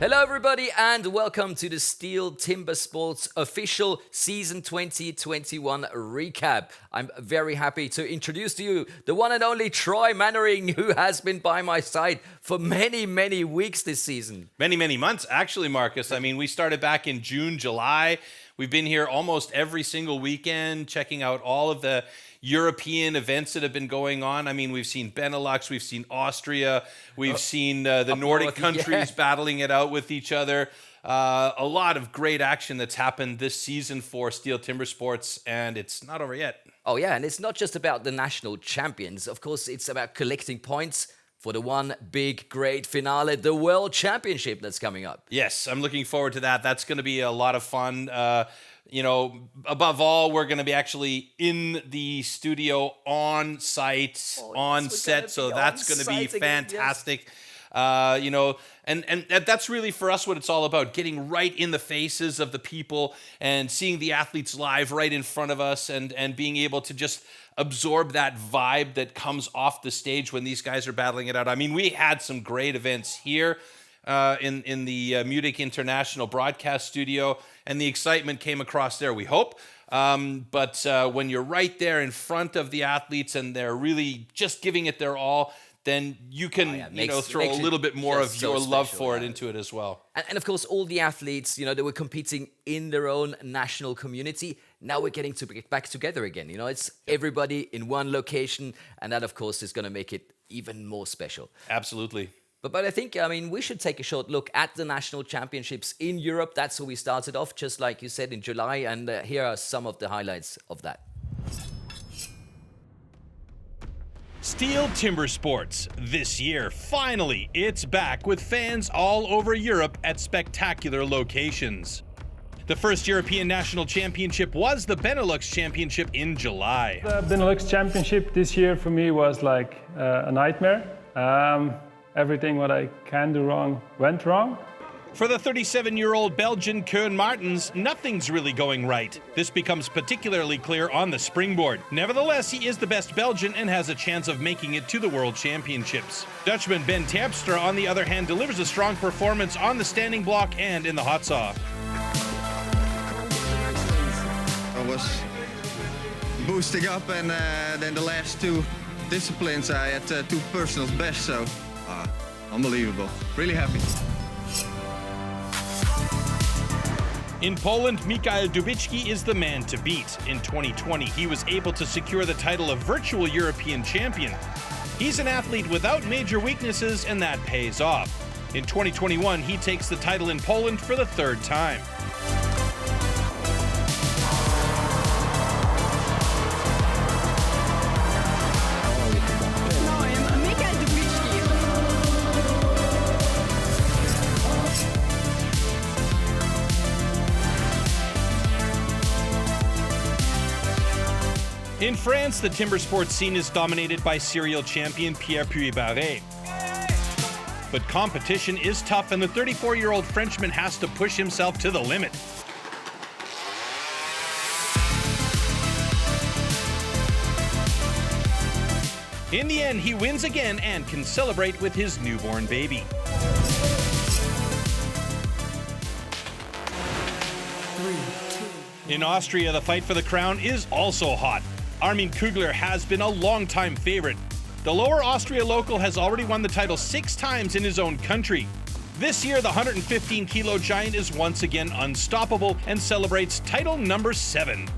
Hello everybody and welcome to the STIHL Timbersports official season 2021 recap. I'm very happy to introduce to you the one and only Troy Mannering, who has been by my side for many weeks this season. Many months, actually, Marcus. I mean, we started back in June, July. We've been here almost every single weekend, checking out all of the European events that have been going on. I mean, we've seen Benelux, we've seen Austria, we've seen the Nordic countries battling it out with each other. A lot of great action that's happened this season for STIHL Timbersports, and it's not over yet. Oh yeah, and it's not just about the national champions. Of course, it's about collecting points for the one big, great finale, the World Championship that's coming up. Yes, I'm looking forward to that. That's going to be a lot of fun. You know, above all, we're going to be actually in the studio on site, on set, so that's going to be fantastic. Yes. You know, and that's really for us what it's all about, getting right in the faces of the people and seeing the athletes live right in front of us and being able to just absorb that vibe that comes off the stage when these guys are battling it out. I mean, we had some great events here in the Munich International Broadcast Studio, and the excitement came across there, we hope. But when you're right there in front of the athletes and they're really just giving it their all, then you can throw a little bit more of your love for it into it as well. And of course, all the athletes, you know, they were competing in their own national community. Now we're getting to get back together again. You know, it's everybody in one location, and that, of course, is going to make it even more special. Absolutely. But I think, I mean, we should take a short look at the national championships in Europe. That's where we started off, just like you said, in July. And here are some of the highlights of that. STIHL Timbersports. This year, finally, it's back with fans all over Europe at spectacular locations. The first European National Championship was the Benelux Championship in July. The Benelux Championship this year for me was like a nightmare. Everything what I can do wrong went wrong. For the 37-year-old Belgian Koen Martens, nothing's really going right. This becomes particularly clear on the Springboard. Nevertheless, he is the best Belgian and has a chance of making it to the World Championships. Dutchman Ben Tampster, on the other hand, delivers a strong performance on the standing block and in the hot saw. I was boosting up, and then the last two disciplines I had two personal bests, so unbelievable. Really happy. In Poland, Mika Zubichki is the man to beat. In 2020, he was able to secure the title of virtual European champion. He's an athlete without major weaknesses, and that pays off. In 2021, he takes the title in Poland for the third time. In France, the timber sports scene is dominated by serial champion Pierre Puy-Barret. But competition is tough, and the 34-year-old Frenchman has to push himself to the limit. In the end, he wins again and can celebrate with his newborn baby. In Austria, the fight for the crown is also hot. Armin Kugler has been a long-time favorite. The Lower Austria local has already won the title 6 times in his own country. This year, the 115-kilo giant is once again unstoppable and celebrates title number 7.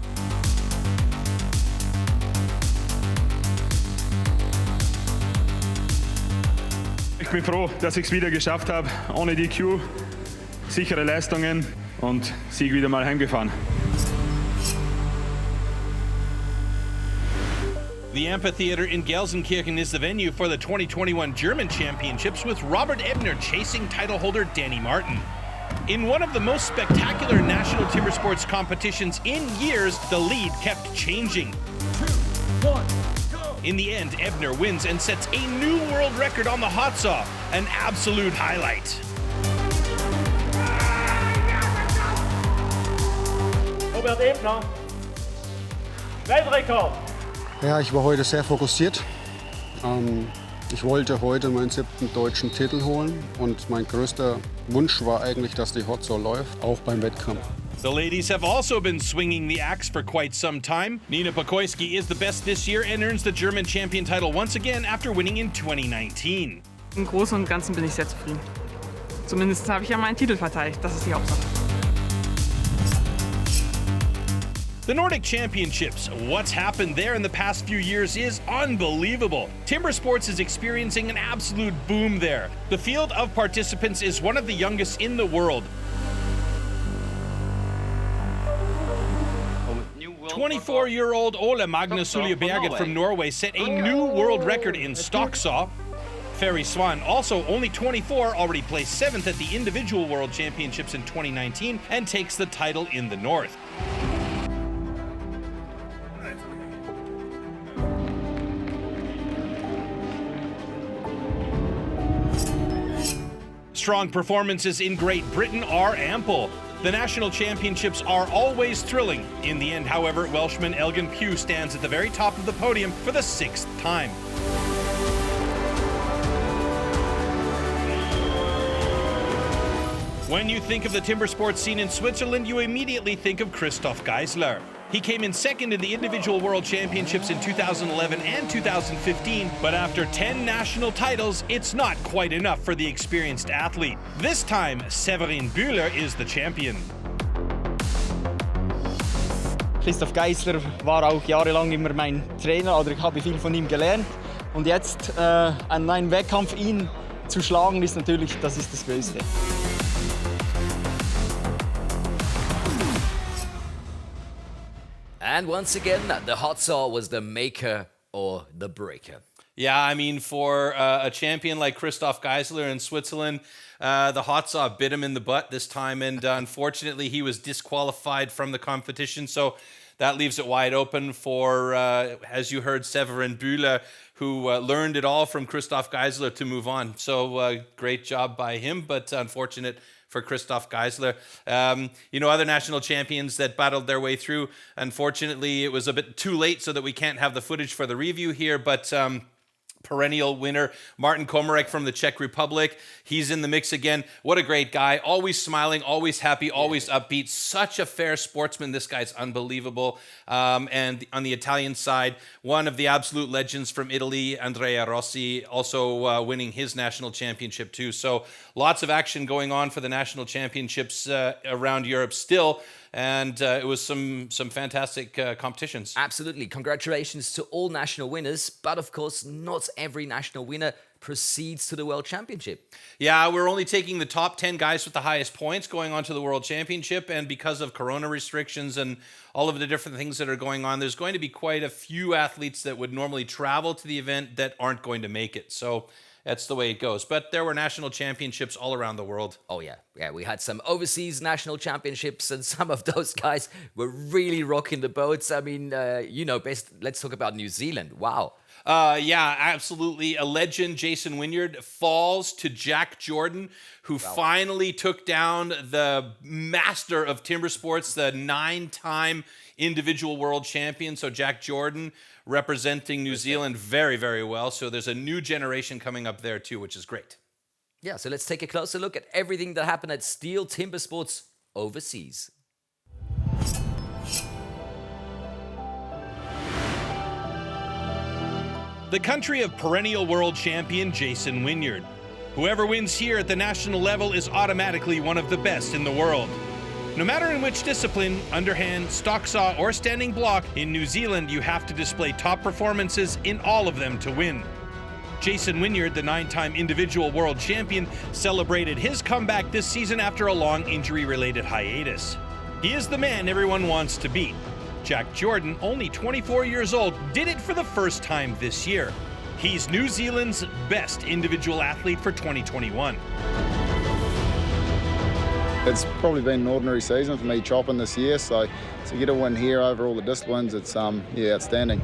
Ich bin froh, dass ich es wieder geschafft habe, ohne DQ, sichere Leistungen und Sieg wieder mal heimgefahren. The amphitheater in Gelsenkirchen is the venue for the 2021 German Championships, with Robert Ebner chasing title holder Danny Martin. In one of the most spectacular national timber sports competitions in years, the lead kept changing. 2, 1, go! In the end, Ebner wins and sets a new world record on the hot saw, an absolute highlight. Robert Ebner, Weltrekord! Ja, ich war heute sehr fokussiert. Ich wollte heute meinen 7. deutschen Titel holen und mein größter Wunsch war eigentlich, dass die Hot Saw läuft, auch beim Wettkampf. The ladies have also been swinging the axe for quite some time. Nina Pokoyski is the best this year and earns the German champion title once again after winning in 2019. Im Großen und Ganzen bin ich sehr zufrieden. Zumindest habe ich ja meinen Titel verteidigt, das ist die Hauptsache. The Nordic Championships, what's happened there in the past few years is unbelievable. Timber sports is experiencing an absolute boom there. The field of participants is one of the youngest in the world. 24-year-old Ole Magnus Suljeberget from Norway set a new world record in stock saw. Ferry Swan, also only 24, already placed 7th at the individual world championships in 2019 and takes the title in the North. Strong performances in Great Britain are ample. The national championships are always thrilling. In the end, however, Welshman Elgin Pugh stands at the very top of the podium for the 6th time. When you think of the timber sports scene in Switzerland, you immediately think of Christoph Geisler. He came in 2nd in the individual world championships in 2011 and 2015, but after 10 national titles, it's not quite enough for the experienced athlete. This time, Severin Bühler is the champion. Christoph Geisler war auch jahrelang immer mein Trainer, oder ich habe viel von ihm gelernt. Und jetzt an einem Wettkampf ihn zu schlagen, ist natürlich, das ist das Größte. And once again, the hot saw was the maker or the breaker. Yeah, I mean, for a champion like Christoph Geisler in Switzerland, the hot saw bit him in the butt this time, and unfortunately, he was disqualified from the competition. So that leaves it wide open for, as you heard, Severin Bühler, who learned it all from Christoph Geisler to move on. So great job by him, but unfortunate for Christoph Geisler. Other national champions that battled their way through. Unfortunately, it was a bit too late so that we can't have the footage for the review here, but perennial winner Martin Komarik from the Czech Republic. He's in the mix again. What a great guy. Always smiling, always happy, always upbeat. Such a fair sportsman. This guy's unbelievable. And on the Italian side, one of the absolute legends from Italy, Andrea Rossi, also winning his national championship too. So lots of action going on for the national championships around Europe still. And it was some fantastic competitions. Absolutely. Congratulations to all national winners. But of course, not every national winner proceeds to the World Championship. Yeah, we're only taking the top 10 guys with the highest points going on to the World Championship. And because of Corona restrictions and all of the different things that are going on, there's going to be quite a few athletes that would normally travel to the event that aren't going to make it. So that's the way it goes. But there were national championships all around the world. Oh, yeah. Yeah, we had some overseas national championships, and some of those guys were really rocking the boats. I mean, let's talk about New Zealand. Wow. Yeah, absolutely. A legend, Jason Winyard, falls to Jack Jordan, who finally took down the master of timber sports, the 9-time individual world champion. So Jack Jordan representing New Zealand very, very well. So there's a new generation coming up there too, which is great. Yeah, so let's take a closer look at everything that happened at STIHL Timbersports overseas. The country of perennial world champion Jason Winyard. Whoever wins here at the national level is automatically one of the best in the world. No matter in which discipline, underhand, stock saw, or standing block, in New Zealand you have to display top performances in all of them to win. Jason Winyard, the 9-time individual world champion, celebrated his comeback this season after a long injury-related hiatus. He is the man everyone wants to beat. Jack Jordan, only 24 years old, did it for the first time this year. He's New Zealand's best individual athlete for 2021. It's probably been an ordinary season for me chopping this year, so to get a win here over all the disciplines, it's outstanding.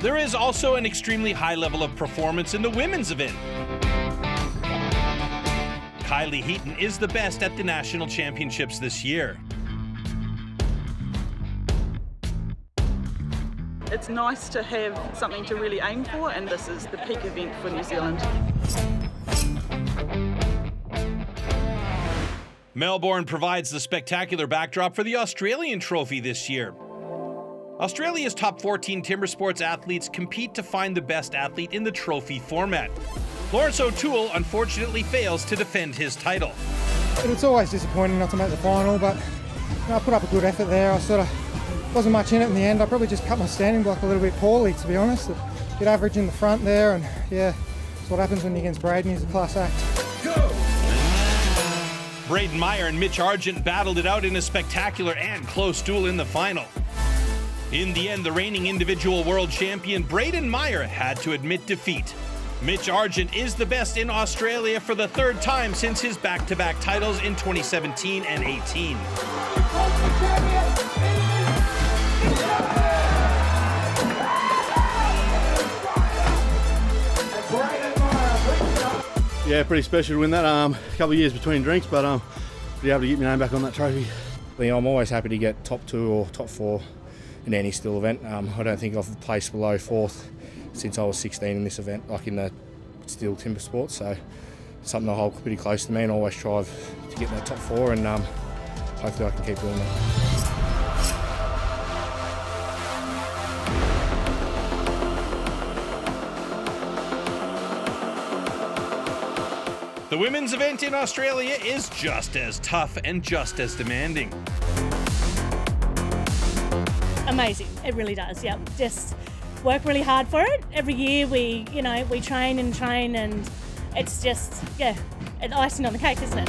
There is also an extremely high level of performance in the women's event. Kylie Heaton is the best at the national championships this year. It's nice to have something to really aim for, and this is the peak event for New Zealand. Melbourne provides the spectacular backdrop for the Australian Trophy this year. Australia's top 14 timber sports athletes compete to find the best athlete in the trophy format. Lawrence O'Toole unfortunately fails to defend his title. It's always disappointing not to make the final, but I put up a good effort there. I sort of wasn't much in it in the end. I probably just cut my standing block a little bit poorly, to be honest. Get average in the front there, and yeah, that's what happens when you're against Braden. He's a class act. Braden Meyer and Mitch Argent battled it out in a spectacular and close duel in the final. In the end, the reigning individual world champion Braden Meyer had to admit defeat. Mitch Argent is the best in Australia for the third time since his back-to-back titles in 2017 and 18. Yeah, pretty special to win that. A couple of years between drinks, but be able to get my name back on that trophy. I'm always happy to get top 2 or top 4 in any still event. I don't think I've placed below 4th since I was 16 in this event, like in the STIHL Timbersports. So something I hold pretty close to me, and always strive to get that top 4, and hopefully I can keep doing that. The women's event in Australia is just as tough and just as demanding. Amazing, it really does, yep. Just work really hard for it. Every year we train, and it's just, yeah, it's icing on the cake, isn't it?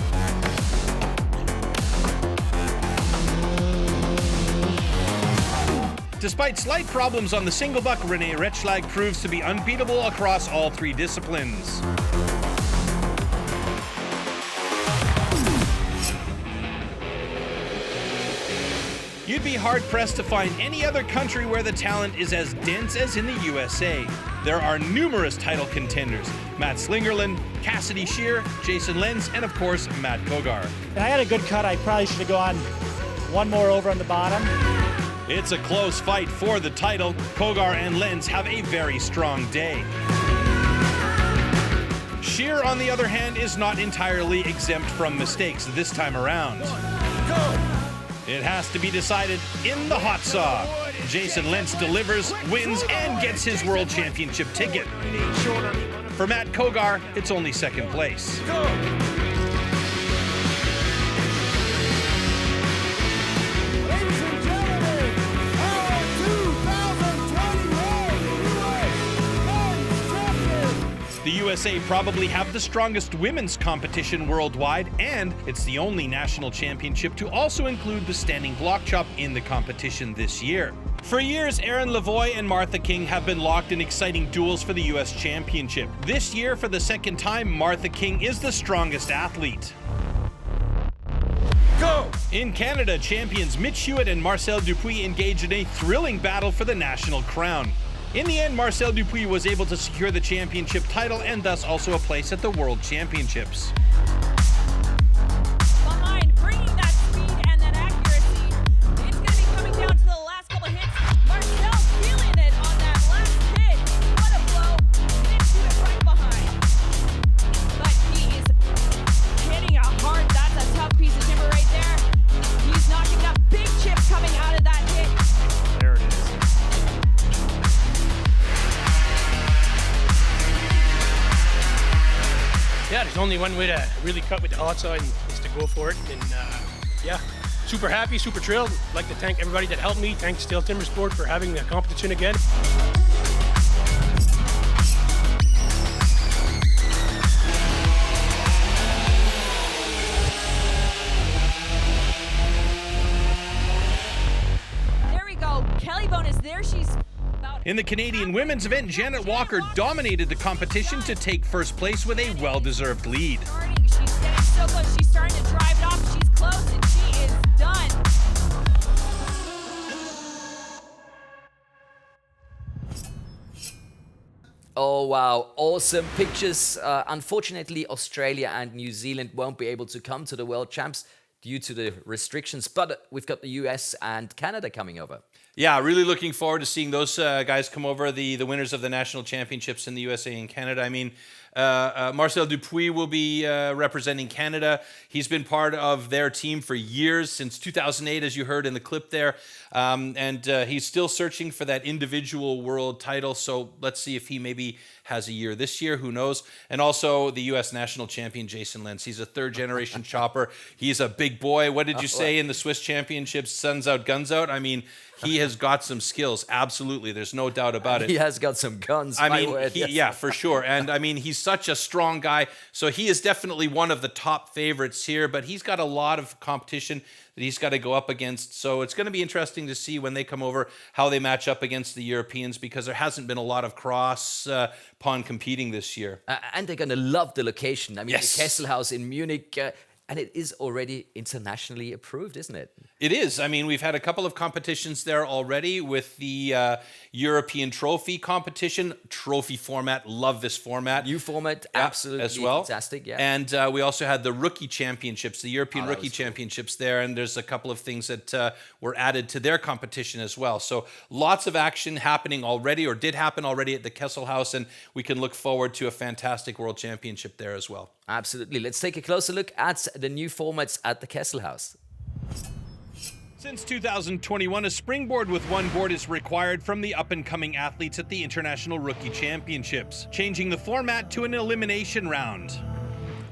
Despite slight problems on the single buck, Rene Retchlag proves to be unbeatable across all 3 disciplines. You'd be hard-pressed to find any other country where the talent is as dense as in the USA. There are numerous title contenders: Matt Slingerland, Cassidy Shear, Jason Lentz, and of course, Matt Kogar. I had a good cut. I probably should have gone one more over on the bottom. It's a close fight for the title. Kogar and Lentz have a very strong day. Shear, on the other hand, is not entirely exempt from mistakes this time around. It has to be decided in the hot saw. Jason Lentz delivers, wins, and gets his world championship ticket. For Matt Kogar, it's only second place. The USA probably have the strongest women's competition worldwide, and it's the only national championship to also include the standing block chop in the competition this year. For years, Erin Lavoie and Martha King have been locked in exciting duels for the US Championship. This year, for the second time, Martha King is the strongest athlete. Go! In Canada, champions Mitch Hewitt and Marcel Dupuis engage in a thrilling battle for the national crown. In the end, Marcel Dupuis was able to secure the championship title and thus also a place at the World Championships. Behind, bringing that speed and that accuracy, it's going to be coming down to the last couple hits. Marcel feeling it on that last hit. What a blow. Mitch Hewitt right behind. But he is hitting it hard. That's a tough piece of timber right there. He's knocking up big chips coming out of that hit. There it is. Yeah, there's only one way to really cut with the hot side, and is to go for it. And yeah, super happy, super thrilled. I'd like to thank everybody that helped me. Thanks STIHL Timbersport for having the competition again. There we go. Kelly Bone is there. She's in the Canadian women's event, Janet Walker dominated the competition to take first place with a well-deserved lead. She's getting so close. She's starting to drive it off. She's close, and she is done. Oh, wow, awesome pictures. Unfortunately, Australia and New Zealand won't be able to come to the World Champs due to the restrictions, but we've got the US and Canada coming over. Yeah, really looking forward to seeing those guys come over, the winners of the national championships in the USA and Canada. I mean, Marcel Dupuis will be representing Canada. He's been part of their team for years, since 2008, as you heard in the clip there. And he's still searching for that individual world title. So let's see if he maybe has a year this year. Who knows? And also the U.S. national champion, Jason Lentz. He's a third-generation chopper. He's a big boy. What did you say in the Swiss championships? Suns out, guns out? I mean, he has got some skills. Absolutely. There's no doubt about it. He has got some guns. I mean, word, yes. Yeah, for sure. And I mean, he's such a strong guy. So he is definitely one of the top favorites here, but he's got a lot of competition that he's got to go up against. So it's going to be interesting to see when they come over how they match up against the Europeans, because there hasn't been a lot of cross-pond competing this year. And they're going to love the location. I mean, Yes. the Kesselhaus in Munich, and it is already internationally approved, isn't it? It is. I mean, we've had a couple of competitions there already with the European Trophy competition, trophy format. Love this format. New format, absolutely as well. fantastic, yeah. And we also had the rookie championships, the European rookie championships there, and there's a couple of things that were added to their competition as well. So lots of action happening already, or did happen already at the Kesselhaus, and we can look forward to a fantastic World Championship there as well. Absolutely. Let's take a closer look at the new formats at the Kesselhaus. Since 2021, a springboard with one board is required from the up-and-coming athletes at the International Rookie Championships, changing the format to an elimination round.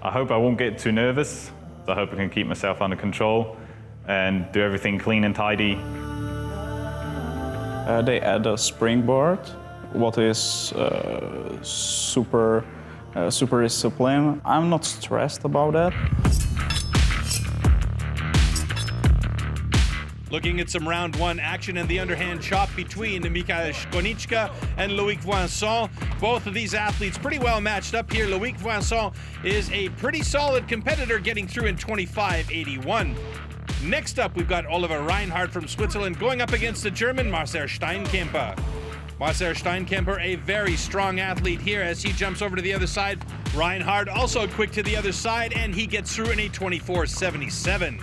I hope I won't get too nervous. I hope I can keep myself under control and do everything clean and tidy. They add a springboard, what is super discipline. I'm not stressed about that. Looking at some round one action and the underhand chop between Mika Skoniczka and Loïc Voinson. Both of these athletes pretty well matched up here. Loïc Voinson is a pretty solid competitor, getting through in 25.81. Next up, we've got Oliver Reinhardt from Switzerland going up against the German Marcel Steinkemper. Marcel Steinkemper, a very strong athlete here as he jumps over to the other side. Reinhardt also quick to the other side, and he gets through in a 24.77.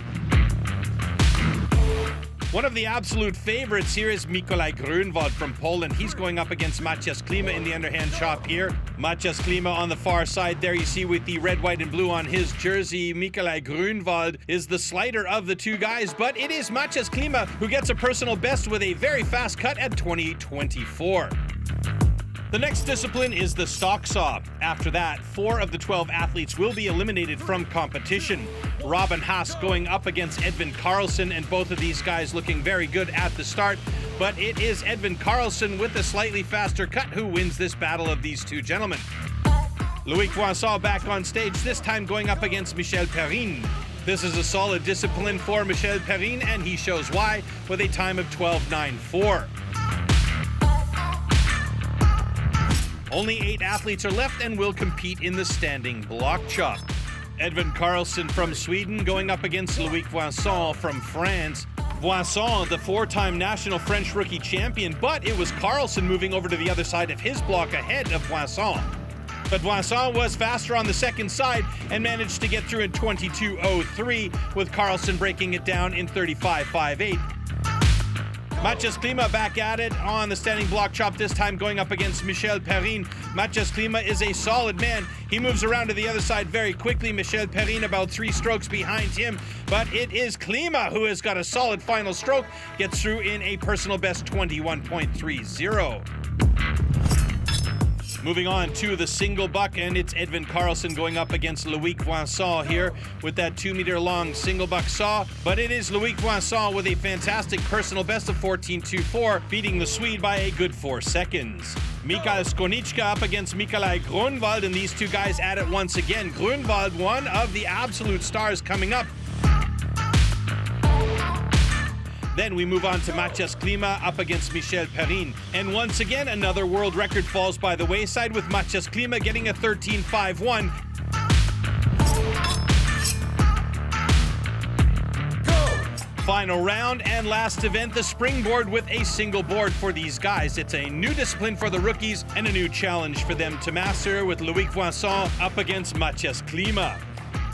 One of the absolute favorites here is Mikołaj Grunwald from Poland. He's going up against Maciej Klima in the underhand chop here. Maciej Klima on the far side there, you see with the red, white, and blue on his jersey. Mikołaj Grunwald is the slighter of the two guys, but it is Maciej Klima who gets a personal best with a very fast cut at 20.24. The next discipline is the stock saw. After that, 4 of the 12 athletes will be eliminated from competition. Robin Haas going up against Edvin Karlsson, and both of these guys looking very good at the start. But it is Edvin Karlsson with a slightly faster cut who wins this battle of these two gentlemen. Loïc Voinson back on stage, this time going up against Michel Perrin. This is a solid discipline for Michel Perrin, and he shows why with a time of 12.94. Only 8 athletes are left and will compete in the standing block chop. Edvin Karlsson from Sweden going up against Loïc Voinson from France. Voinson, the 4-time national French rookie champion, but it was Karlsson moving over to the other side of his block ahead of Voinson. But Voinson was faster on the second side and managed to get through in 22.03, with Karlsson breaking it down in 35.58. Maciej Klima back at it on the standing block chop, this time going up against Michel Perrin. Maciej Klima is a solid man. He moves around to the other side very quickly. Michel Perrin about 3 strokes behind him, but it is Klima who has got a solid final stroke, gets through in a personal best 21.30. Moving on to the single buck, and it's Edvin Karlsson going up against Loïc Voinson here with that 2-meter-long single buck saw. But it is Loïc Voinson with a fantastic personal best of 14.24, beating the Swede by a good 4 seconds. Mika Skoniczka up against Mikołaj Grunwald, and these two guys at it once again. Grunwald, one of the absolute stars coming up. Then we move on to Maciej Klima up against Michel Perrin. And once again, another world record falls by the wayside with Maciej Klima getting a 13.51. Final round and last event, the Springboard with a single board for these guys. It's a new discipline for the rookies and a new challenge for them to master, with Loïc Voisin up against Matthias Klima.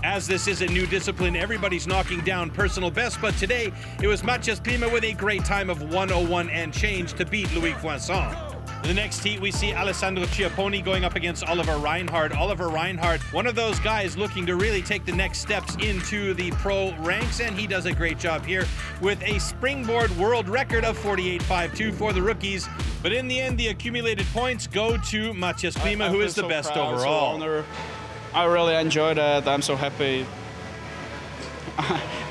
As this is a new discipline, everybody's knocking down personal best, but today it was Matthias Klima with a great time of 1:01 and change to beat Loïc Voisin. In the next heat, we see Alessandro Chiapponi going up against Oliver Reinhardt. Oliver Reinhardt, one of those guys looking to really take the next steps into the pro ranks, and he does a great job here with a Springboard world record of 48.52 for the rookies. But in the end, the accumulated points go to Matthias Klima, who is the best overall. I really enjoyed it. I'm so happy.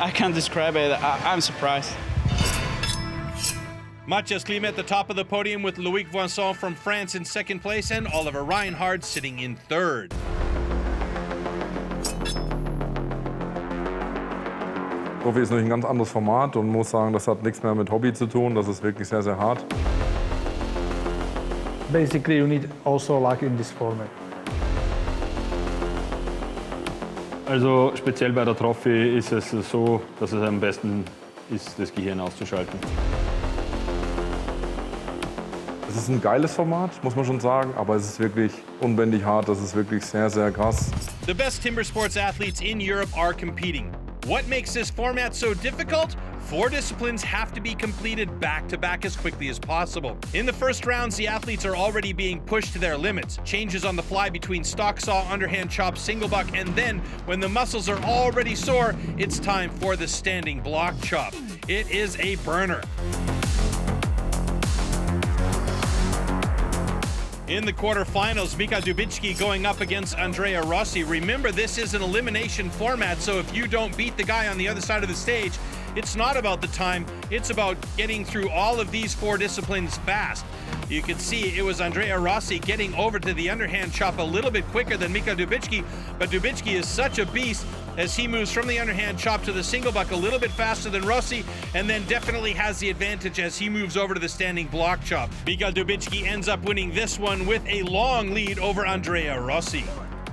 I can't describe it. I'm surprised. Matthias Klima at the top of the podium with Loïc Voisin from France in second place and Oliver Reinhardt sitting in third. Profi ist natürlich ein ganz anderes Format und muss sagen, das hat nichts mehr mit Hobby zu tun. Das ist wirklich sehr, sehr hart. Basically, you need also luck in this format. Also speziell bei der Trophy ist es so, dass es am besten ist, das Gehirn auszuschalten. Es ist ein geiles Format, muss man schon sagen, aber es ist wirklich unbändig hart. Das ist wirklich sehr, sehr krass. The best timber sports athletes in Europe are competing. What makes this format so difficult? 4 disciplines have to be completed back-to-back as quickly as possible. In the first rounds, the athletes are already being pushed to their limits. Changes on the fly between stock saw, underhand chop, single buck, and then, when the muscles are already sore, it's time for the standing block chop. It is a burner. In the quarterfinals, Mika Zubichki going up against Andrea Rossi. Remember, this is an elimination format, so if you don't beat the guy on the other side of the stage, it's not about the time, it's about getting through all of these 4 disciplines fast. You can see it was Andrea Rossi getting over to the underhand chop a little bit quicker than Mika Zubichki, but Zubichki is such a beast as he moves from the underhand chop to the single buck a little bit faster than Rossi, and then definitely has the advantage as he moves over to the standing block chop. Mika Zubichki ends up winning this one with a long lead over Andrea Rossi.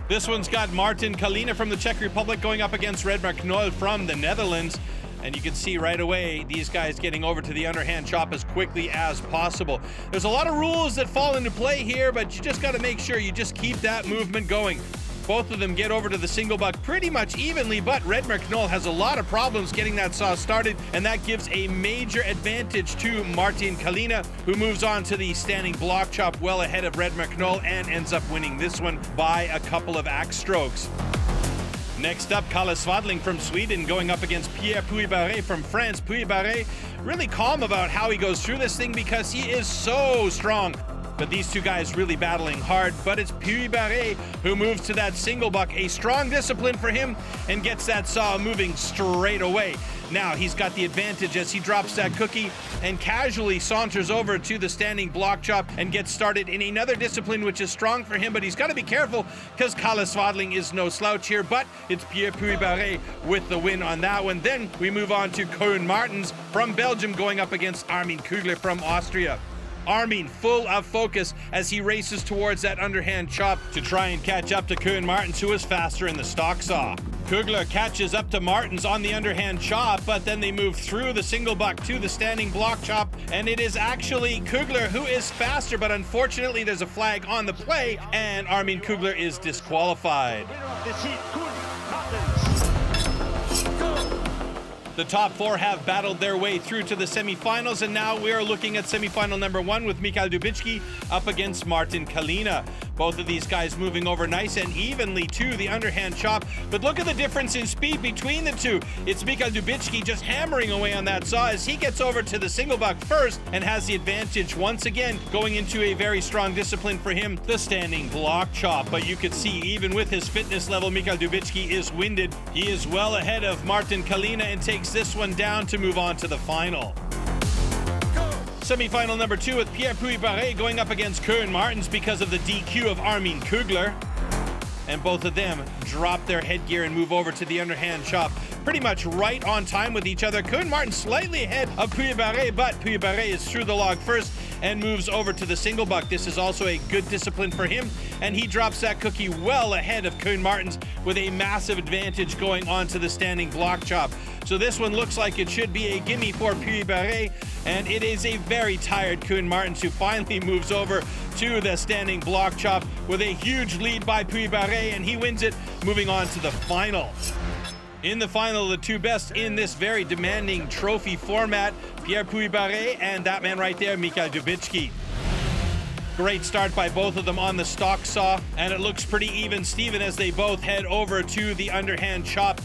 This one's got Martin Kalina from the Czech Republic going up against Reinhardt Knoll from the Netherlands. And you can see right away these guys getting over to the underhand chop as quickly as possible. There's a lot of rules that fall into play here, but you just got to make sure you just keep that movement going. Both of them get over to the single buck pretty much evenly, but Reinhardt Knoll has a lot of problems getting that saw started, and that gives a major advantage to Martin Kalina, who moves on to the standing block chop well ahead of Reinhardt Knoll and ends up winning this one by a couple of axe strokes. Next up, Kalle Svadling from Sweden going up against Pierre Puy-Barré from France. Puy-Barré really calm about how he goes through this thing because he is so strong. But these two guys really battling hard, but it's Puy-Barré who moves to that single buck, a strong discipline for him, and gets that saw moving straight away. Now he's got the advantage as he drops that cookie and casually saunters over to the standing block chop and gets started in another discipline which is strong for him, but he's got to be careful because Kalle Svadling is no slouch here, but it's Pierre Puy-Barré with the win on that one. Then we move on to Koen Martens from Belgium going up against Armin Kugler from Austria. Armin full of focus as he races towards that underhand chop to try and catch up to Koen Martens, who is faster in the stock saw. Kugler catches up to Martens on the underhand chop, but then they move through the single buck to the standing block chop, and it is actually Kugler who is faster, but unfortunately there's a flag on the play, and Armin Kugler is disqualified. The top 4 have battled their way through to the semifinals, and now we are looking at semifinal number 1 with Mika Zubichki up against Martin Kalina. Both of these guys moving over nice and evenly to the underhand chop, but look at the difference in speed between the two. It's Mika Zubichki just hammering away on that saw as he gets over to the single buck first and has the advantage once again, going into a very strong discipline for him, the standing block chop. But you could see even with his fitness level, Mika Zubichki is winded. He is well ahead of Martin Kalina and takes this one down to move on to the final. Semi-final number 2 with Pierre Puy-Barré going up against Koen Martens because of the DQ of Armin Kugler. And both of them drop their headgear and move over to the underhand chop pretty much right on time with each other. Koen Martens slightly ahead of Puy-Barré, but Puy-Barré is through the log first and moves over to the single buck. This is also a good discipline for him, and he drops that cookie well ahead of Koen Martens with a massive advantage going on to the standing block chop. So this one looks like it should be a gimme for Puy-Barré, and it is a very tired Koen Martens who finally moves over to the standing block chop with a huge lead by Puy-Barré, and he wins it, moving on to the final. In the final, the two best in this very demanding trophy format, Pierre Puy-Barré and that man right there, Mika Zubichki. Great start by both of them on the stock saw, and it looks pretty even Steven as they both head over to the underhand chop,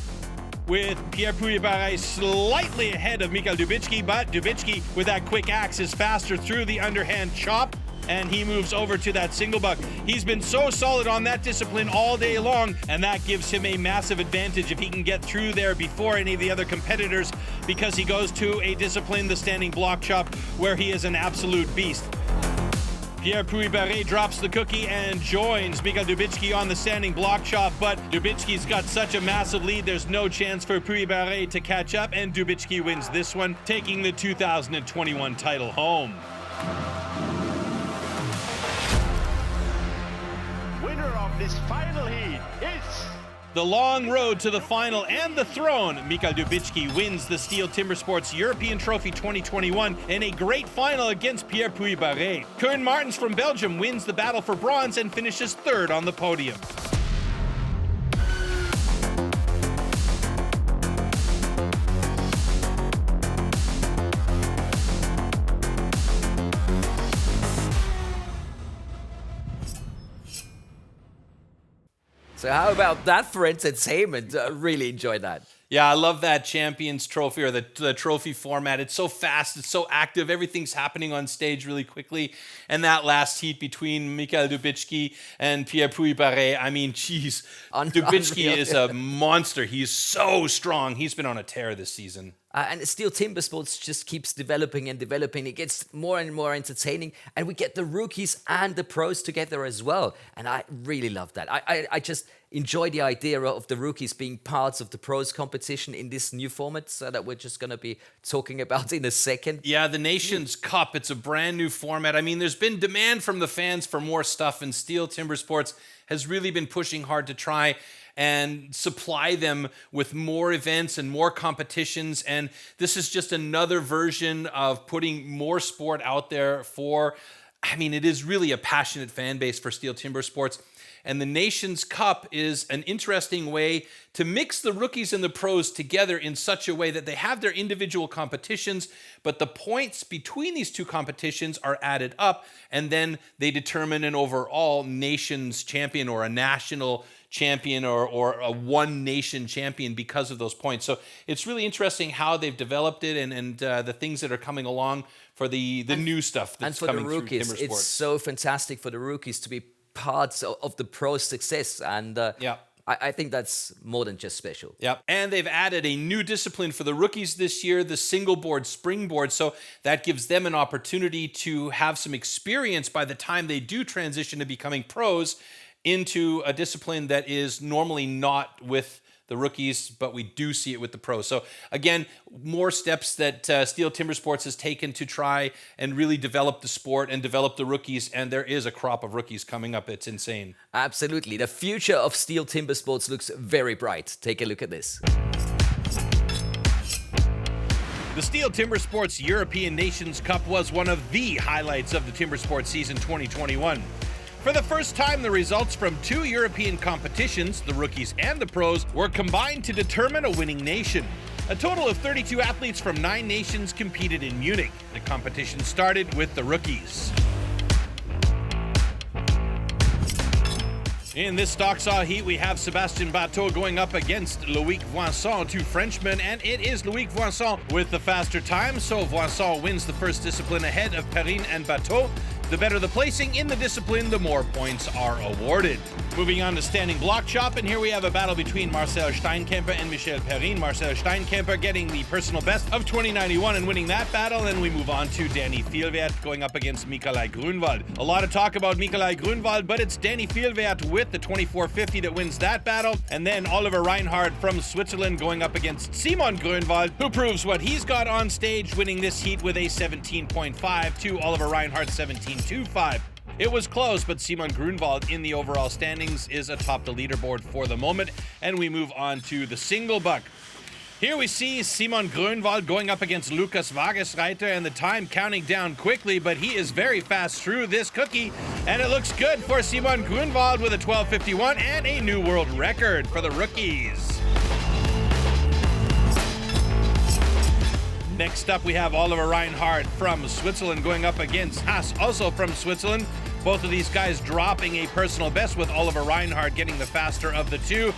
with Pierre Puy-Barré slightly ahead of Mika Zubichki, but Zubichki with that quick axe is faster through the underhand chop, and he moves over to that single buck. He's been so solid on that discipline all day long, and that gives him a massive advantage if he can get through there before any of the other competitors, because he goes to a discipline, the standing block chop, where he is an absolute beast. Pierre Puy-Barré drops the cookie and joins Mika Zubichki on the standing block chop, but Zubichki's got such a massive lead, there's no chance for Puy-Barré to catch up, and Zubichki wins this one, taking the 2021 title home. Winner of this final heat is... The long road to the final and the throne. Mika Zubichki wins the STIHL Timbersports European Trophy 2021 in a great final against Pierre Puy-Barré. Koen Martens from Belgium wins the battle for bronze and finishes third on the podium. So how about that for entertainment? Really enjoyed that. Yeah, I love that Champions Trophy, or the trophy format. It's so fast, it's so active, everything's happening on stage really quickly. And that last heat between Mika Zubichki and Pierre Puy-Barré, I mean, geez, Zubichki is a monster. He's so strong. He's been on a tear this season. And STIHL Timbersports just keeps developing and developing. It gets more and more entertaining, and we get the rookies and the pros together as well. And I really love that. I just enjoy the idea of the rookies being parts of the pros competition in this new format that we're just going to be talking about in a second. Yeah, the Nations Cup, it's a brand new format. I mean, there's been demand from the fans for more stuff, and STIHL Timbersports has really been pushing hard to try and supply them with more events and more competitions. And this is just another version of putting more sport out there for, I mean, it is really a passionate fan base for STIHL Timbersports. And the Nations Cup is an interesting way to mix the rookies and the pros together in such a way that they have their individual competitions, but the points between these two competitions are added up, and then they determine an overall nations champion or a national champion or a one nation champion because of those points. So it's really interesting how they've developed it and the things that are coming along for the new stuff that's coming through Timbersports. And for the rookies, it's so fantastic for the rookies to be parts of the pro success, and I think that's more than just special. Yep. And they've added a new discipline for the rookies this year, the single board springboard. So that gives them an opportunity to have some experience by the time they do transition to becoming pros into a discipline that is normally not with the rookies, but we do see it with the pros. So again, more steps that STIHL Timbersports has taken to try and really develop the sport and develop the rookies, and there is a crop of rookies coming up. It's insane. Absolutely. The future of STIHL Timbersports looks very bright. Take a look at this. The STIHL Timbersports European Nations Cup was one of the highlights of the Timbersports season 2021. For the first time, the results from two European competitions, the rookies and the pros, were combined to determine a winning nation. A total of 32 athletes from 9 nations competed in Munich. The competition started with the rookies. In this stock saw heat, we have Sébastien Bateau going up against Loïc Voinson, two Frenchmen, and it is Loïc Voinson with the faster time, so Voinson wins the first discipline ahead of Perrine and Bateau. The better the placing in the discipline, the more points are awarded. Moving on to standing block chop, and here we have a battle between Marcel Steinkemper and Michel Perrine. Marcel Steinkemper getting the personal best of 2091 and winning that battle, and we move on to Danny Vielwert going up against Nikolai Grunwald. A lot of talk about Nikolai Grunwald, but it's Danny Vielwert with the 2450 that wins that battle, and then Oliver Reinhardt from Switzerland going up against Simon Grunwald, who proves what he's got on stage, winning this heat with a 17.5 to Oliver Reinhardt's 17.25. It was close, but Simon Grunwald in the overall standings is atop the leaderboard for the moment, and we move on to the single buck. Here we see Simon Grönwald going up against Lukas Wagesreiter, and the time counting down quickly, but he is very fast through this cookie, and it looks good for Simon Grönwald with a 12:51 and a new world record for the rookies. Next up, we have Oliver Reinhardt from Switzerland going up against Haas, also from Switzerland. Both of these guys dropping a personal best, with Oliver Reinhardt getting the faster of the two.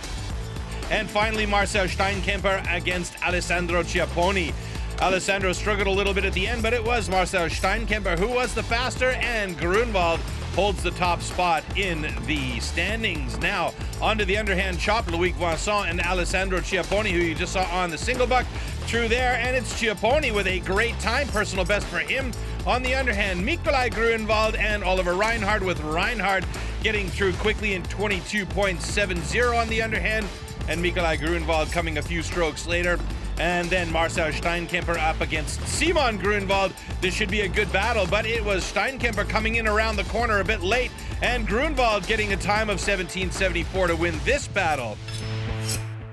And finally, Marcel Steinkemper against Alessandro Ciapponi. Alessandro struggled a little bit at the end, but it was Marcel Steinkemper who was the faster, and Grönwald holds the top spot in the standings. Now, onto the underhand chop, Loic Vincent and Alessandro Ciapponi, who you just saw on the single buck, through there, and it's Ciapponi with a great time, personal best for him. On the underhand, Nikolai Grönwald and Oliver Reinhardt, with Reinhardt getting through quickly in 22.70 on the underhand, and Nikolai Grönwald coming a few strokes later. And then Marcel Steinkemper up against Simon Grönwald. This should be a good battle, but it was Steinkemper coming in around the corner a bit late, and Grönwald getting a time of 17.74 to win this battle.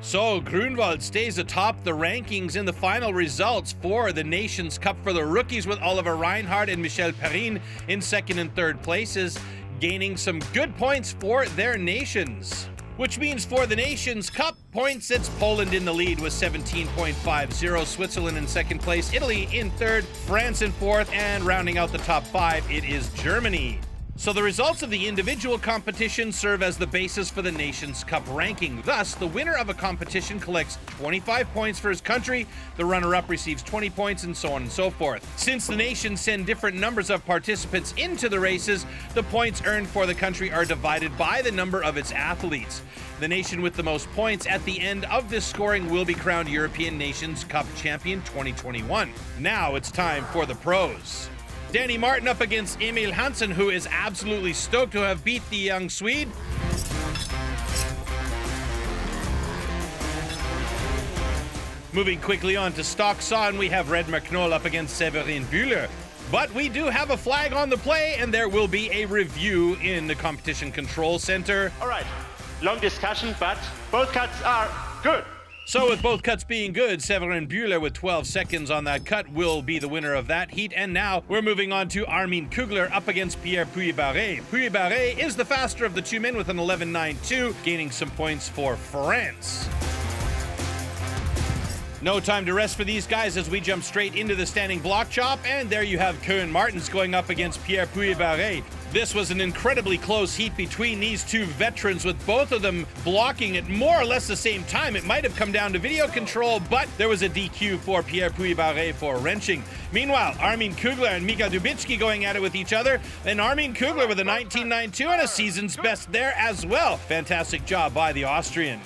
So Grönwald stays atop the rankings in the final results for the Nations Cup for the rookies, with Oliver Reinhardt and Michel Perrin in second and third places, gaining some good points for their nations. Which means for the Nations Cup points, it's Poland in the lead with 17.50, Switzerland in second place, Italy in third, France in fourth, and rounding out the top five, it is Germany. So the results of the individual competition serve as the basis for the Nations Cup ranking. Thus, the winner of a competition collects 25 points for his country, the runner-up receives 20 points, and so on and so forth. Since the nations send different numbers of participants into the races, the points earned for the country are divided by the number of its athletes. The nation with the most points at the end of this scoring will be crowned European Nations Cup Champion 2021. Now it's time for the pros. Danny Martin up against Emil Hansen, who is absolutely stoked to have beat the young Swede. Moving quickly on to Stockson, we have Red McNoll up against Severin Bühler. But we do have a flag on the play, and there will be a review in the Competition Control Center. All right, long discussion, but both cuts are good. So with both cuts being good, Severin Bühler with 12 seconds on that cut will be the winner of that heat. And now we're moving on to Armin Kugler up against Pierre Puy-Barré. Puy-Barré is the faster of the two men with an 11.92, gaining some points for France. No time to rest for these guys as we jump straight into the standing block chop, and there you have Koen Martens going up against Pierre Puy-Barré. This was an incredibly close heat between these two veterans, with both of them blocking at more or less the same time. It might have come down to video control, but there was a DQ for Pierre Puy-Barré for wrenching. Meanwhile, Armin Kugler and Mika Zubichki going at it with each other, and Armin Kugler with a 19.92 and a season's best there as well. Fantastic job by the Austrian.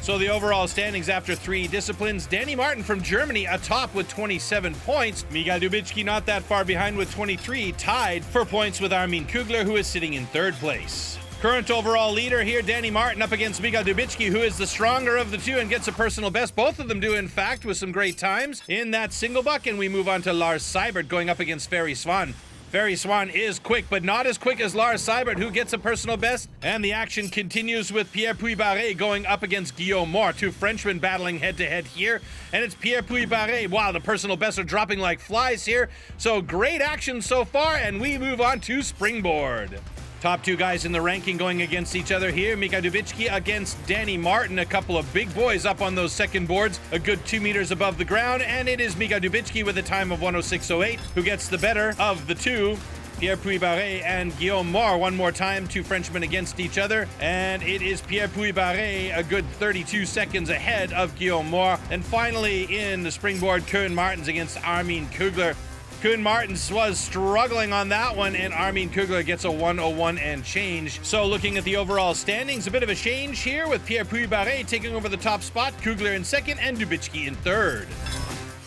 So the overall standings after three disciplines, Danny Martin from Germany atop with 27 points. Mika Zubichki not that far behind with 23, tied for points with Armin Kugler, who is sitting in third place. Current overall leader here, Danny Martin up against Mika Zubichki, who is the stronger of the two and gets a personal best. Both of them do, in fact, with some great times in that single buck. And we move on to Lars Seibert going up against Ferry Swan. Ferry Swan is quick, but not as quick as Lars Seibert, who gets a personal best. And the action continues with Pierre Puy-Barré going up against Guillaume Moore. Two Frenchmen battling head-to-head here. And it's Pierre Puy-Barré. Wow, the personal bests are dropping like flies here. So great action so far, and we move on to Springboard. Top two guys in the ranking going against each other here. Mika Zubichki against Danny Martin. A couple of big boys up on those second boards, a good 2 meters above the ground. And it is Mika Zubichki with a time of 106.08 who gets the better of the two. Pierre Puy-Barré and Guillaume Moore one more time, two Frenchmen against each other. And it is Pierre Puy-Barré a good 32 seconds ahead of Guillaume Moore. And finally in the Springboard, Koen Martens against Armin Kugler. Koen Martens was struggling on that one, and Armin Kugler gets a 101 and change. So looking at the overall standings, a bit of a change here with Pierre Puy-Barré taking over the top spot, Kugler in second, and Zubichki in third.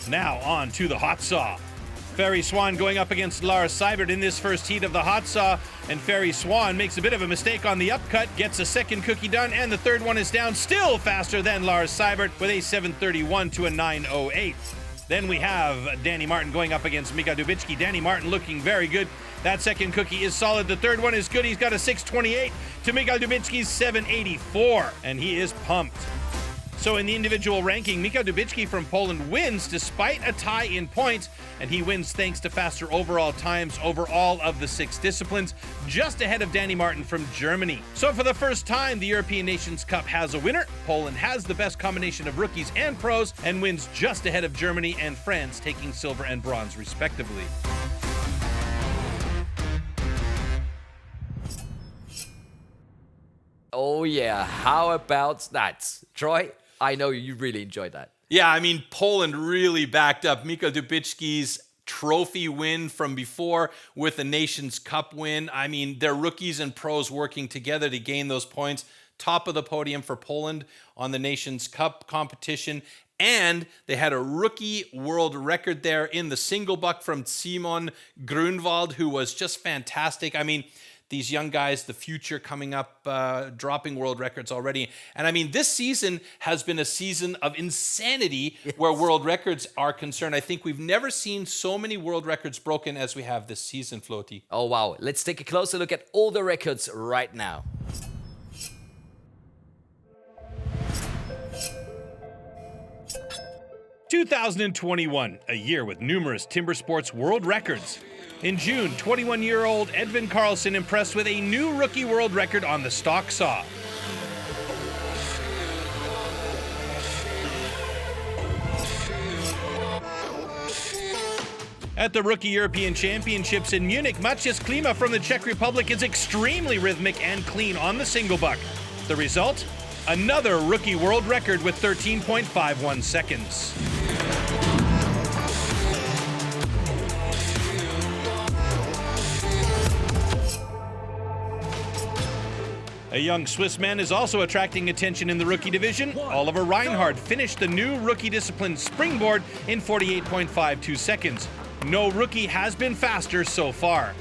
Now on to the hot saw. Ferry Swan going up against Lars Seibert in this first heat of the hot saw, and Ferry Swan makes a bit of a mistake on the upcut, gets a second cookie done, and the third one is down, still faster than Lars Seibert with a 7.31 to a 9.08. Then we have Danny Martin going up against Mika Zubichki. Danny Martin looking very good. That second cookie is solid. The third one is good. He's got a 6.28 to Mika Zubichki's 7.84, and he is pumped. So in the individual ranking, Mika Zubichki from Poland wins despite a tie in points, and he wins thanks to faster overall times over all of the 6 disciplines, just ahead of Danny Martin from Germany. So for the first time, the European Nations Cup has a winner. Poland has the best combination of rookies and pros and wins just ahead of Germany and France, taking silver and bronze respectively. Oh yeah, how about that? Troy, I know you really enjoyed that. Yeah, I mean, Poland really backed up Mika Zubichki's trophy win from before with the Nations Cup win. I mean, their rookies and pros working together to gain those points. Top of the podium for Poland on the Nations Cup competition. And they had a rookie world record there in the single buck from Simon Grunwald, who was just fantastic. I mean, these young guys, the future coming up, dropping world records already. And I mean, this season has been a season of insanity where world records are concerned. I think we've never seen so many world records broken as we have this season, Floaty. Oh, wow. Let's take a closer look at all the records right now. (2021), a year with numerous timber sports world records. In June, 21-year-old Edvin Karlsson impressed with a new rookie world record on the stock saw. At the Rookie European Championships in Munich, Maciej Klima from the Czech Republic is extremely rhythmic and clean on the single buck. The result? Another rookie world record with 13.51 seconds. A young Swiss man is also attracting attention in the rookie division. Oliver Reinhardt finished the new rookie discipline Springboard in 48.52 seconds. No rookie has been faster so far.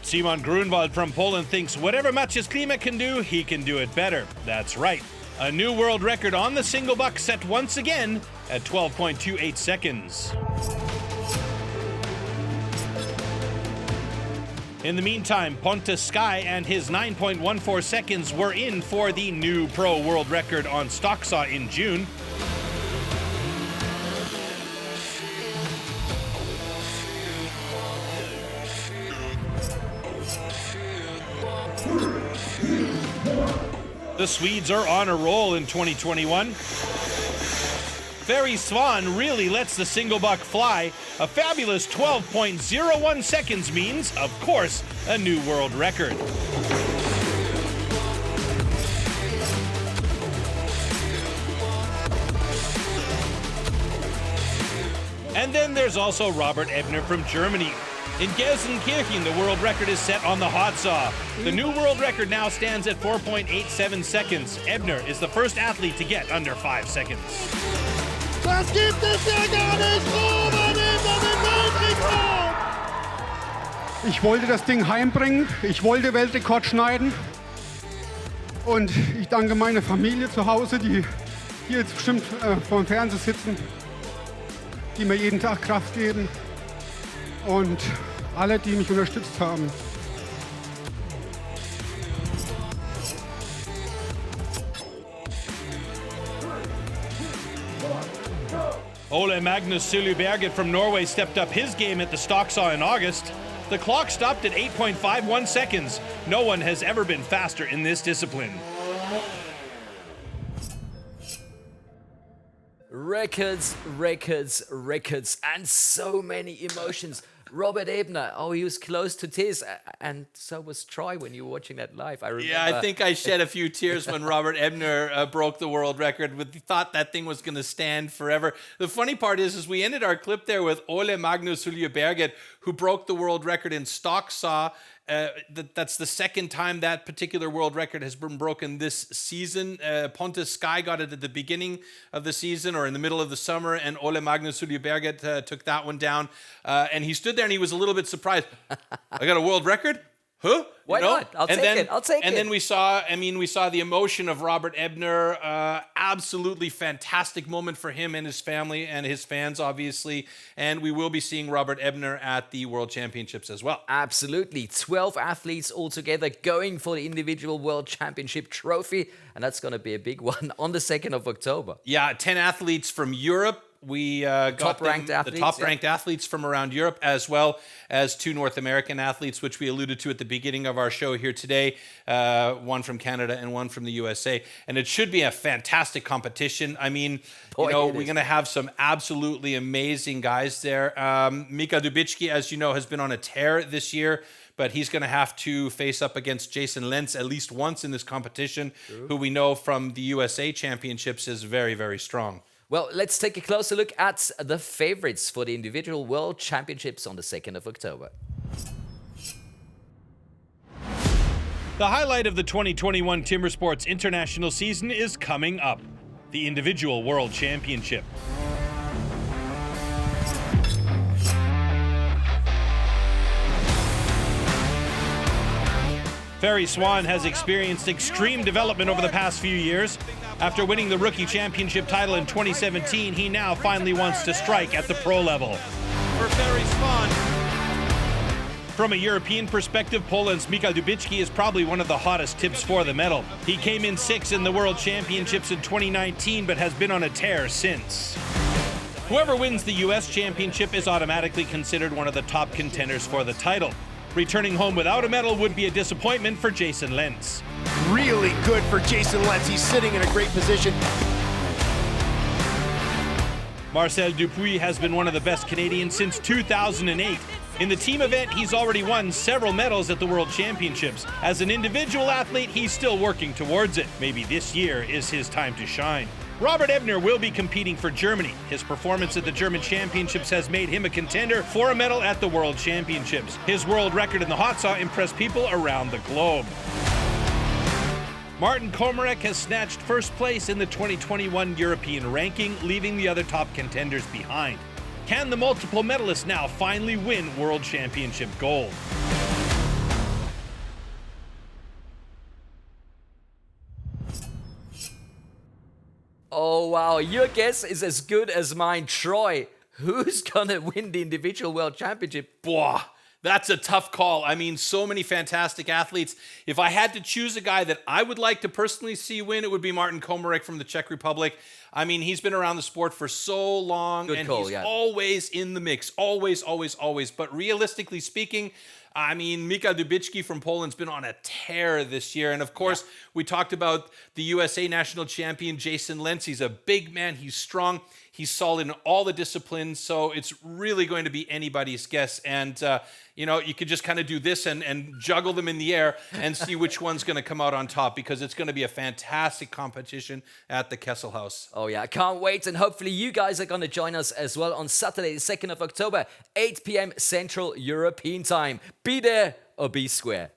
Simon Grunwald from Poland thinks whatever Maciej Klima can do, he can do it better. That's right. A new world record on the single buck set once again at 12.28 seconds. In the meantime, Pontus Sky and his 9.14 seconds were in for the new pro world record on stock saw in June. The Swedes are on a roll in 2021. Ferry Swan really lets the single buck fly. A fabulous 12.01 seconds means, of course, a new world record. And then there's also Robert Ebner from Germany. In Gelsenkirchen, the world record is set on the hot saw. The new world record now stands at 4.87 seconds. Ebner is the first athlete to get under 5 seconds. Das gibt es ja gar nicht! Robert Ebner den Weltrekord! Ich wollte das Ding heimbringen, ich wollte Weltrekord schneiden. Und ich danke meiner Familie zu Hause, die hier jetzt bestimmt vor dem Fernseher sitzen, die mir jeden Tag Kraft geben. Und alle, die mich unterstützt haben. Ole Magnus Suluberget from Norway stepped up his game at the stock saw in August. The clock stopped at 8.51 seconds. No one has ever been faster in this discipline. Records, records, records, and so many emotions. Robert Ebner, oh, he was close to tears, and so was Troy when you were watching that live. I remember. Yeah, I think I shed a few tears when Robert Ebner broke the world record. We thought that thing was going to stand forever. The funny part is we ended our clip there with Ole Magnus Suluberget, who broke the world record in stock saw That's the second time that particular world record has been broken this season. Pontus Sky got it at the beginning of the season or in the middle of the summer, and Ole Magnus Suljeberget took that one down. And he stood there and he was a little bit surprised. I got a world record? Huh? Why not? I'll take it. And then we saw the emotion of Robert Ebner. Absolutely fantastic moment for him and his family and his fans, obviously. And we will be seeing Robert Ebner at the World Championships as well. Absolutely. 12 athletes altogether going for the individual World Championship trophy. And that's going to be a big one on the 2nd of October. Yeah, 10 athletes from Europe. We got the top-ranked athletes from around Europe, as well as 2 North American athletes, which we alluded to at the beginning of our show here today, one from Canada and one from the USA. And it should be a fantastic competition. I mean, we're going to have some absolutely amazing guys there. Mika Zubichki, as you know, has been on a tear this year, but he's going to have to face up against Jason Lentz at least once in this competition, who we know from the USA Championships is very, very strong. Well, let's take a closer look at the favorites for the individual World Championships on the 2nd of October. The highlight of the 2021 Timber Sports International season is coming up, the individual World Championship. Ferry Swan has experienced extreme development over the past few years. After winning the rookie championship title in 2017, he now finally wants to strike at the pro level. For Ferry Swan. From a European perspective, Poland's Mika Zubichki is probably one of the hottest tips for the medal. He came in 6th in the World Championships in 2019, but has been on a tear since. Whoever wins the US Championship is automatically considered one of the top contenders for the title. Returning home without a medal would be a disappointment for Jason Lentz. Really good for Jason Lentz. He's sitting in a great position. Marcel Dupuis has been one of the best Canadians since 2008. In the team event, he's already won several medals at the World Championships. As an individual athlete, he's still working towards it. Maybe this year is his time to shine. Robert Ebner will be competing for Germany. His performance at the German Championships has made him a contender for a medal at the World Championships. His world record in the hot saw impressed people around the globe. Martin Komarik has snatched first place in the 2021 European ranking, leaving the other top contenders behind. Can the multiple medalist now finally win World Championship gold? Oh, wow. Your guess is as good as mine. Troy, who's going to win the individual World Championship? Boah, that's a tough call. I mean, so many fantastic athletes. If I had to choose a guy that I would like to personally see win, it would be Martin Komarik from the Czech Republic. I mean, he's been around the sport for so long, he's always in the mix. Always, always, always. But realistically speaking, I mean, Mika Zubichki from Poland's been on a tear this year. And of course, we talked about the USA national champion, Jason Lentz. He's a big man. He's strong. He's solid in all the disciplines. So it's really going to be anybody's guess. And, you could just kind of do this and juggle them in the air and see which one's going to come out on top, because it's going to be a fantastic competition at the Kessel House. Oh, yeah. I can't wait. And hopefully you guys are going to join us as well on Saturday, the 2nd of October, 8 p.m. Central European Time. Be there or be square.